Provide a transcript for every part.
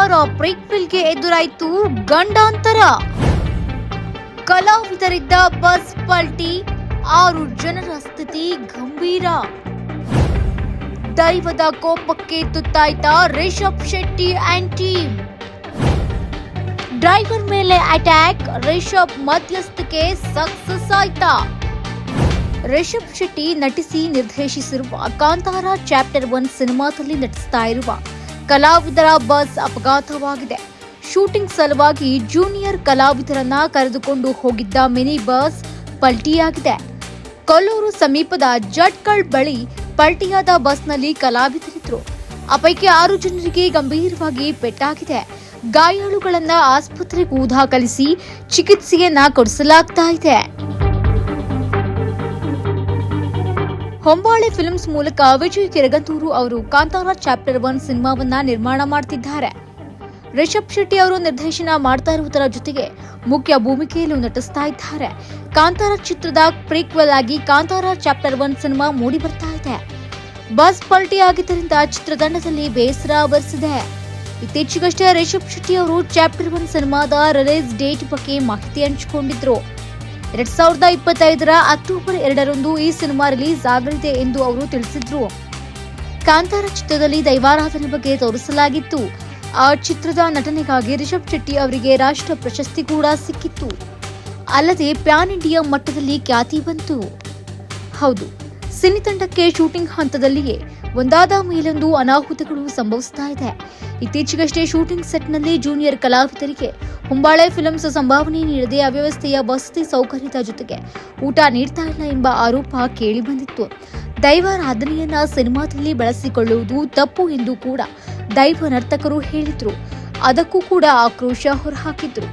Kantara ಪ್ರೀಕ್ವೆಲ್ಗೆ ಎದುರಾಯಿತು ಗಂಡಾಂತರ. ಕಲಾವಿದರಿದ್ದ bus ಪಲ್ಟಿ, 6 ಜನರ ಸ್ಥಿತಿ ಗಂಭೀರ. ದೈವದ ಕೋಪಕ್ಕೆ ತುತ್ತಾಯ್ತ Rishab Shetty and team. Driver ಮೇಲೆ ಅಟ್ಯಾಕ್, ರಿಷಬ್ ಮಧ್ಯಸ್ಥಿಕೆ ಸಕ್ಸಸ್ ಆಯ್ತಾ? ರಿಷಬ್ ಶೆಟ್ಟಿ ನಟಿಸಿ ನಿರ್ದೇಶಿಸಿರುವ ಕಾಂತಾರ ಚಾಪ್ಟರ್ 1 ಸಿನಿಮಾದಲ್ಲಿ ನಟಿಸ್ತಾ ಇರುವ ಕಲಾವಿದರ ಬಸ್ ಅಪಘಾತವಾಗಿದೆ. ಶೂಟಿಂಗ್ ಸಲುವಾಗಿ ಜೂನಿಯರ್ ಕಲಾವಿದರನ್ನ ಕರೆದುಕೊಂಡು ಹೋಗಿದ್ದ ಮಿನಿ ಬಸ್ ಪಲ್ಟಿಯಾಗಿದೆ. ಕೊಲ್ಲೂರು ಸಮೀಪದ ಜಟ್ಕಳ್ ಬಳಿ ಪಲ್ಟಿಯಾದ ಬಸ್ನಲ್ಲಿ ಕಲಾವಿದರಿದ್ರು. ಆ ಪೈಕಿ 6 ಜನರಿಗೆ ಗಂಭೀರವಾಗಿ ಪೆಟ್ಟಾಗಿದೆ. ಗಾಯಾಳುಗಳನ್ನ ಆಸ್ಪತ್ರೆಗೂ ದಾಖಲಿಸಿ ಚಿಕಿತ್ಸೆಯನ್ನ ಕೊಡಿಸಲಾಗ್ತಾ ಇದೆ. ಹೊಂಬಾಳೆ ಫಿಲ್ಮ್ಸ್ ಮೂಲಕ ವಿಜಯ್ ಕಿರಗಂದೂರು ಅವರು ಕಾಂತಾರ ಚಾಪ್ಟರ್ 1 ಸಿನಿಮಾವನ್ನ ನಿರ್ಮಾಣ ಮಾಡ್ತಿದ್ದಾರೆ. ರಿಷಬ್ ಶೆಟ್ಟಿ ಅವರು ನಿರ್ದೇಶನ ಮಾಡ್ತಾ ಇರುವುದರ ಜೊತೆಗೆ ಮುಖ್ಯ ಭೂಮಿಕೆಯಲ್ಲೂ ನಟಿಸ್ತಾ ಇದ್ದಾರೆ. ಕಾಂತಾರ ಚಿತ್ರದ ಪ್ರೀಕ್ವೆಲ್ ಆಗಿ ಕಾಂತಾರ ಚಾಪ್ಟರ್ 1 ಸಿನಿಮಾ ಮೂಡಿ ಬರ್ತಾ ಇದೆ. ಬಸ್ ಪಲ್ಟಿ ಆಗಿದ್ದರಿಂದ ಚಿತ್ರತಂಡದಲ್ಲಿ ಬೇಸರ ಆವರಿಸಿದೆ. ಇತ್ತೀಚೆಗಷ್ಟೇ ರಿಷಬ್ ಶೆಟ್ಟಿ ಅವರು ಚಾಪ್ಟರ್ 1 ಸಿನಿಮಾದ ರಿಲೀಸ್ ಡೇಟ್ ಬಗ್ಗೆ ಮಾಹಿತಿ ಹಂಚಿಕೊಂಡಿದ್ರು. 2025 ಅಕ್ಟೋಬರ್ 2ರಂದು ಈ ಸಿನಿಮಾ ರಿಲೀಸ್ ಆಗಲಿದೆ ಎಂದು ಅವರು ತಿಳಿಸಿದ್ರು. ಕಾಂತಾರ ಚಿತ್ರದಲ್ಲಿ ದೈವಾರಾಧನೆ ಬಗ್ಗೆ ತೋರಿಸಲಾಗಿತ್ತು. ಆ ಚಿತ್ರದ ನಟನೆಗಾಗಿ ರಿಷಬ್ ಶೆಟ್ಟಿ ಅವರಿಗೆ ರಾಷ್ಟ್ರ ಪ್ರಶಸ್ತಿ ಕೂಡ ಸಿಕ್ಕಿತ್ತು. ಅಲ್ಲದೆ ಪ್ಯಾನ್ ಇಂಡಿಯಾ ಮಟ್ಟದಲ್ಲಿ ಖ್ಯಾತಿ ಬಂತು. ಹೌದು, ಸಿನಿತಂಡಕ್ಕೆ ಶೂಟಿಂಗ್ ಹಂತದಲ್ಲಿಯೇ ಒಂದಾದ ಮೇಲೊಂದು ಅನಾಹುತಗಳು ಸಂಭವಿಸ್ತಾ ಇದೆ. ಇತ್ತೀಚೆಗಷ್ಟೇ ಶೂಟಿಂಗ್ ಸೆಟ್ನಲ್ಲಿ ಜೂನಿಯರ್ ಕಲಾವಿದರಿಗೆ ಹೊಂಬಾಳೆ ಫಿಲ್ಮ್ಸ್ ಸಂಭಾವನೆ ನೀಡದೆ ಅವ್ಯವಸ್ಥೆಯ ವಸತಿ ಸೌಕರ್ಯದ ಜೊತೆಗೆ ಊಟ ನೀಡ್ತಾ ಇಲ್ಲ ಎಂಬ ಆರೋಪ ಕೇಳಿಬಂದಿತ್ತು. ದೈವಾರಾಧನೆಯನ್ನ ಸಿನಿಮಾದಲ್ಲಿ ಬಳಸಿಕೊಳ್ಳುವುದು ತಪ್ಪು ಎಂದು ಕೂಡ ದೈವ ನರ್ತಕರು ಹೇಳಿದ್ರು. ಅದಕ್ಕೂ ಕೂಡ ಆಕ್ರೋಶ ಹೊರಹಾಕಿದ್ರು.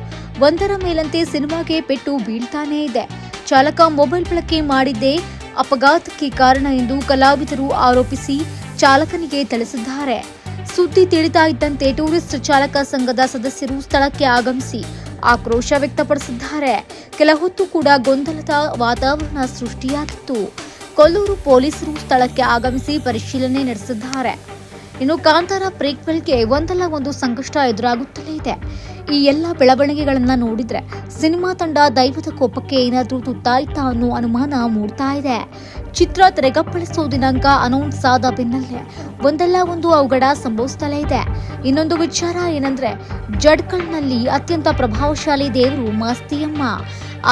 ಒಂದರ ಮೇಲಂತೆ ಸಿನಿಮಾಗೆ ಪೆಟ್ಟು ಬೀಳ್ತಾನೇ ಇದೆ. ಚಾಲಕ ಮೊಬೈಲ್ ಬಳಕೆ ಮಾಡಿದ್ದೇ ಅಪಘಾತಕ್ಕೆ ಕಾರಣ ಎಂದು ಕಲಾವಿದರು ಆರೋಪಿಸಿ ಚಾಲಕನಿಗೆ ತಿಳಿಸಿದ್ದಾರೆ. ಸುದ್ದಿ ತಿಳಿತಾ ಇದ್ದಂತೆ ಟೂರಿಸ್ಟ್ ಚಾಲಕ ಸಂಘದ ಸದಸ್ಯರು ಸ್ಥಳಕ್ಕೆ ಆಗಮಿಸಿ ಆಕ್ರೋಶ ವ್ಯಕ್ತಪಡಿಸಿದ್ದಾರೆ. ಕೆಲ ಹೊತ್ತು ಕೂಡ ಗೊಂದಲದ ವಾತಾವರಣ ಸೃಷ್ಟಿಯಾಗಿತ್ತು. ಕೊಲ್ಲೂರು ಪೊಲೀಸರು ಸ್ಥಳಕ್ಕೆ ಆಗಮಿಸಿ ಪರಿಶೀಲನೆ ನಡೆಸಿದ್ದಾರೆ. ಇನ್ನು ಕಾಂತಾರ ಪ್ರೀಕ್ವೆಲ್ಗೆ ಒಂದಲ್ಲ ಒಂದು ಸಂಕಷ್ಟ ಎದುರಾಗುತ್ತಲೇ ಇದೆ. ಈ ಎಲ್ಲ ಬೆಳವಣಿಗೆಗಳನ್ನ ನೋಡಿದ್ರೆ ಸಿನಿಮಾ ತಂಡ ದೈವದ ಕೋಪಕ್ಕೆ ಏನಾದ್ರೂ ತುತ್ತಾಯ್ತಾ ಅನ್ನೋ ಅನುಮಾನ ಮೂಡ್ತಾ ಇದೆ. ಚಿತ್ರ ತೆರೆಗಪ್ಪಳಿಸೋ ದಿನಾಂಕ ಅನೌನ್ಸ್ ಆದ ಬೆನ್ನಲ್ಲೇ ಒಂದಲ್ಲ ಒಂದು ಅವಘಡ ಸಂಭವಿಸ್ತಲೇ ಇದೆ. ಇನ್ನೊಂದು ವಿಚಾರ ಏನಂದ್ರೆ, ಜಡ್ಕಲ್ನಲ್ಲಿ ಅತ್ಯಂತ ಪ್ರಭಾವಶಾಲಿ ದೇವರು ಮಾಸ್ತಿಯಮ್ಮ.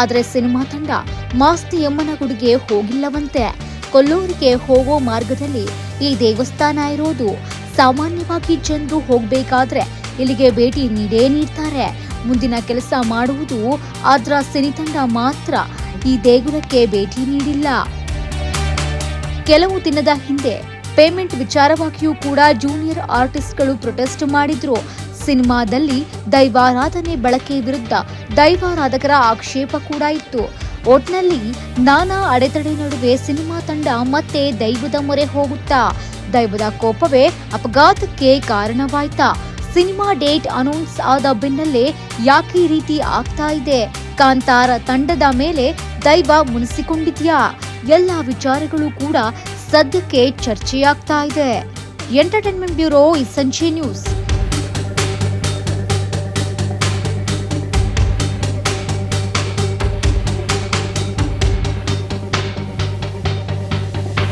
ಆದ್ರೆ ಸಿನಿಮಾ ತಂಡ ಮಾಸ್ತಿಯಮ್ಮನ ಗುಡಿಗೆ ಹೋಗಿಲ್ಲವಂತೆ. ಕೊಲ್ಲೂರಿಗೆ ಹೋಗೋ ಮಾರ್ಗದಲ್ಲಿ ಈ ದೇವಸ್ಥಾನ ಇರೋದು. ಸಾಮಾನ್ಯವಾಗಿ ಜನರು ಹೋಗಬೇಕಾದ್ರೆ ಇಲ್ಲಿಗೆ ಭೇಟಿ ನೀಡ್ತಾರೆ. ಮುಂದಿನ ಕೆಲಸ ಮಾಡುವುದು. ಆದ್ರ ಸಿನಿತಂಡ ಮಾತ್ರ ಈ ದೇಗುಲಕ್ಕೆ ಭೇಟಿ ನೀಡಿಲ್ಲ. ಕೆಲವು ದಿನದ ಹಿಂದೆ ಪೇಮೆಂಟ್ ವಿಚಾರವಾಗಿಯೂ ಕೂಡ ಜೂನಿಯರ್ ಆರ್ಟಿಸ್ಟ್ಗಳು ಪ್ರೊಟೆಸ್ಟ್ ಮಾಡಿದ್ರು. ಸಿನಿಮಾದಲ್ಲಿ ದೈವಾರಾಧನೆ ಬಳಕೆ ವಿರುದ್ಧ ದೈವಾರಾಧಕರ ಆಕ್ಷೇಪ ಕೂಡ ಇತ್ತು. ಒಟ್ನಲ್ಲಿ ನಾನಾ ಅಡೆತಡೆ ನಡುವೆ ಸಿನಿಮಾ ತಂಡ ಮತ್ತೆ ದೈವದ ಮೊರೆ ಹೋಗುತ್ತಾ? ದೈವದ ಕೋಪವೇ ಅಪಘಾತಕ್ಕೆ ಕಾರಣವಾಯ್ತಾ? ಸಿನಿಮಾ ಡೇಟ್ ಅನೌನ್ಸ್ ಆದ ಬೆನ್ನಲ್ಲೇ ಯಾಕೆ ಈ ರೀತಿ ಆಗ್ತಾ ಇದೆ? ಕಾಂತಾರ ತಂಡದ ಮೇಲೆ ದೈವ ಮುನಿಸಿಕೊಂಡಿದ್ಯಾ? ಎಲ್ಲ ವಿಚಾರಗಳು ಕೂಡ ಸದ್ಯಕ್ಕೆ ಚರ್ಚೆಯಾಗ್ತಾ ಇದೆ. ಎಂಟರ್ಟೈನ್ಮೆಂಟ್ ಬ್ಯೂರೋ, ಈ ಸಂಜೆ ನ್ಯೂಸ್.